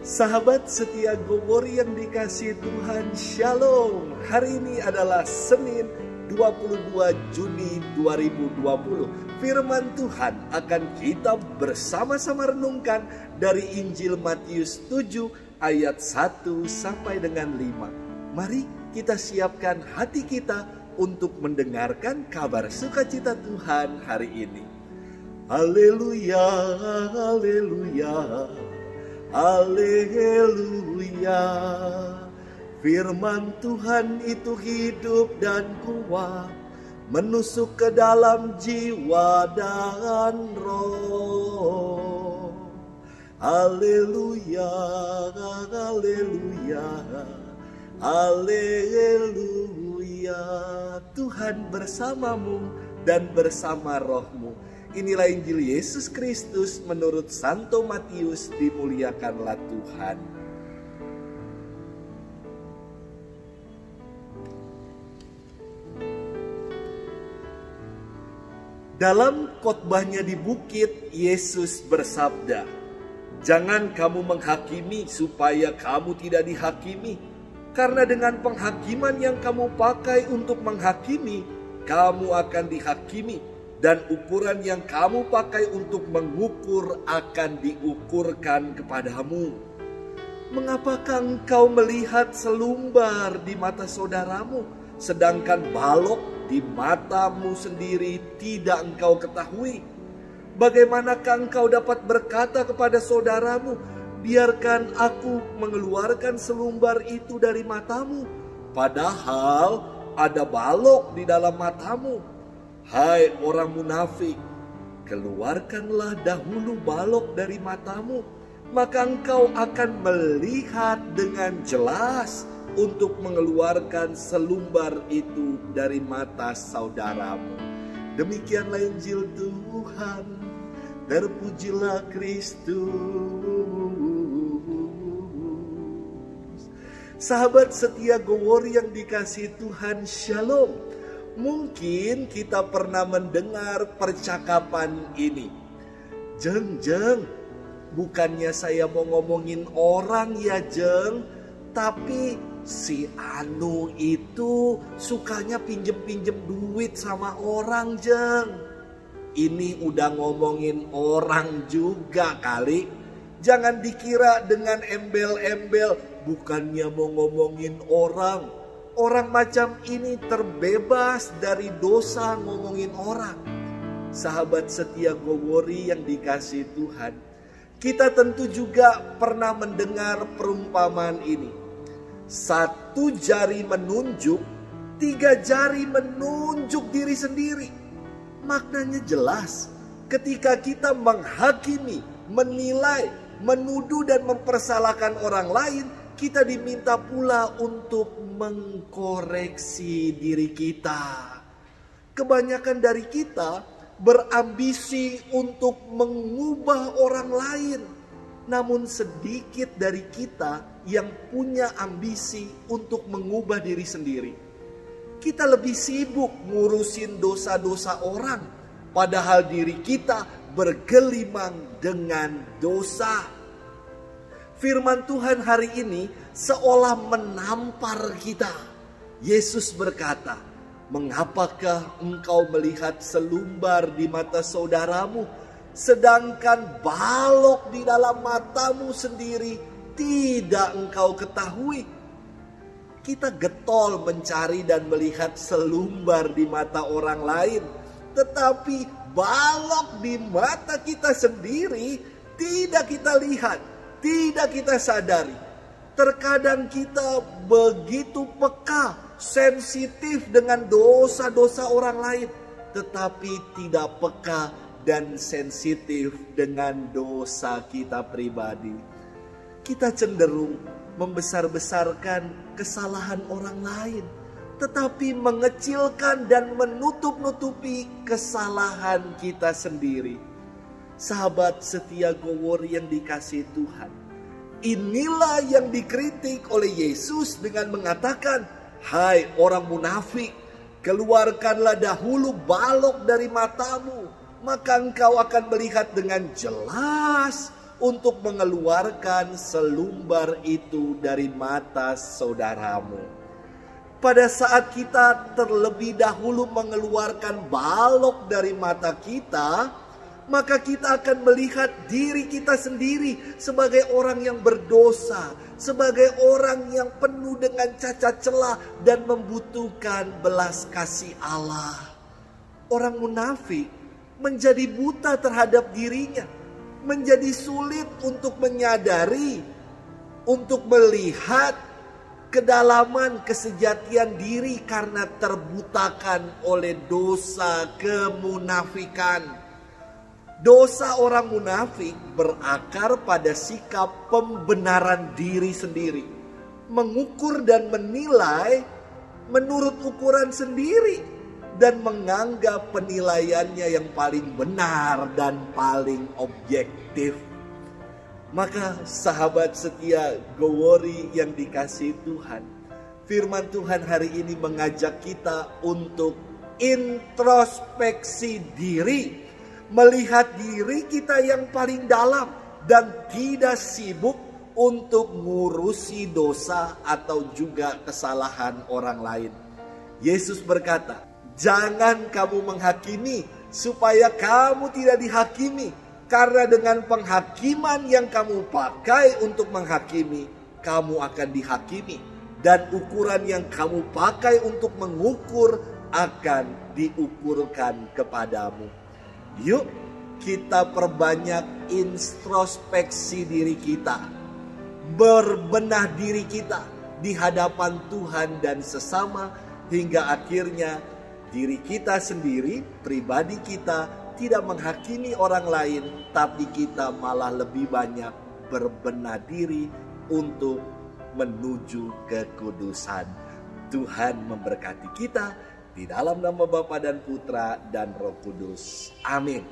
Sahabat setia Gowori yang dikasihi Tuhan, Shalom. Hari ini adalah Senin 22 Juni 2020. Firman Tuhan akan kita bersama-sama renungkan dari Injil Matius 7 ayat 1 sampai dengan 5. Mari kita siapkan hati kita untuk mendengarkan kabar sukacita Tuhan hari ini. Haleluya, haleluya. Haleluya, firman Tuhan itu hidup dan kuat, menusuk ke dalam jiwa dan roh. Haleluya, haleluya, haleluya. Tuhan bersamamu dan bersama rohmu. Inilah Injil Yesus Kristus menurut Santo Matius, dimuliakanlah Tuhan. Dalam khotbahnya di bukit, Yesus bersabda, "Jangan kamu menghakimi supaya kamu tidak dihakimi. Karena dengan penghakiman yang kamu pakai untuk menghakimi, kamu akan dihakimi. Dan ukuran yang kamu pakai untuk mengukur akan diukurkan kepadamu. Mengapakah engkau melihat selumbar di mata saudaramu, sedangkan balok di matamu sendiri tidak engkau ketahui? Bagaimanakah engkau dapat berkata kepada saudaramu, biarkan aku mengeluarkan selumbar itu dari matamu, padahal ada balok di dalam matamu? Hai orang munafik, keluarkanlah dahulu balok dari matamu, maka engkau akan melihat dengan jelas untuk mengeluarkan selumbar itu dari mata saudaramu." Demikianlah Injil Tuhan. Terpujilah Kristus. Sahabat setia Gowori yang dikasihi Tuhan, Shalom. Mungkin kita pernah mendengar percakapan ini. "Jeng, bukannya saya mau ngomongin orang ya Jeng, tapi si Anu itu sukanya pinjem-pinjem duit sama orang Jeng." Ini udah ngomongin orang juga kali. Jangan dikira dengan embel-embel, bukannya mau ngomongin orang. Orang macam ini terbebas dari dosa ngomongin orang. Sahabat setia Gowori yang dikasihi Tuhan, kita tentu juga pernah mendengar perumpamaan ini. 1 jari menunjuk, 3 jari menunjuk diri sendiri. Maknanya jelas, ketika kita menghakimi, menilai, menuduh dan mempersalahkan orang lain, kita diminta pula untuk mengkoreksi diri kita. Kebanyakan dari kita berambisi untuk mengubah orang lain, namun sedikit dari kita yang punya ambisi untuk mengubah diri sendiri. Kita lebih sibuk ngurusin dosa-dosa orang, padahal diri kita bergelimang dengan dosa. Firman Tuhan hari ini seolah menampar kita. Yesus berkata, "Mengapakah engkau melihat selumbar di mata saudaramu, sedangkan balok di dalam matamu sendiri tidak engkau ketahui?" Kita getol mencari dan melihat selumbar di mata orang lain, tetapi balok di mata kita sendiri tidak kita lihat, tidak kita sadari. Terkadang kita begitu peka, sensitif dengan dosa-dosa orang lain, tetapi tidak peka dan sensitif dengan dosa kita pribadi. Kita cenderung membesar-besarkan kesalahan orang lain, tetapi mengecilkan dan menutup-nutupi kesalahan kita sendiri. Sahabat setia Gowori yang dikasihi Tuhan, inilah yang dikritik oleh Yesus dengan mengatakan, "Hai orang munafik, keluarkanlah dahulu balok dari matamu, maka engkau akan melihat dengan jelas untuk mengeluarkan selumbar itu dari mata saudaramu. Pada saat kita terlebih dahulu mengeluarkan balok dari mata kita, maka kita akan melihat diri kita sendiri sebagai orang yang berdosa, sebagai orang yang penuh dengan cacat celah dan membutuhkan belas kasih Allah. Orang munafik menjadi buta terhadap dirinya, menjadi sulit untuk menyadari, untuk melihat kedalaman kesejatian diri karena terbutakan oleh dosa kemunafikan. Dosa orang munafik berakar pada sikap pembenaran diri sendiri, mengukur dan menilai menurut ukuran sendiri, dan menganggap penilaiannya yang paling benar dan paling objektif. Maka sahabat setia Gowori yang dikasihi Tuhan, firman Tuhan hari ini mengajak kita untuk introspeksi diri, melihat diri kita yang paling dalam dan tidak sibuk untuk ngurusi dosa atau juga kesalahan orang lain. Yesus berkata, jangan kamu menghakimi supaya kamu tidak dihakimi. Karena dengan penghakiman yang kamu pakai untuk menghakimi, kamu akan dihakimi. Dan ukuran yang kamu pakai untuk mengukur akan diukurkan kepadamu. Yuk kita perbanyak introspeksi diri kita, berbenah diri kita di hadapan Tuhan dan sesama, hingga akhirnya diri kita sendiri, pribadi kita tidak menghakimi orang lain, tapi kita malah lebih banyak berbenah diri untuk menuju kekudusan. Tuhan memberkati kita di dalam nama Bapa dan Putra dan Roh Kudus. Amin.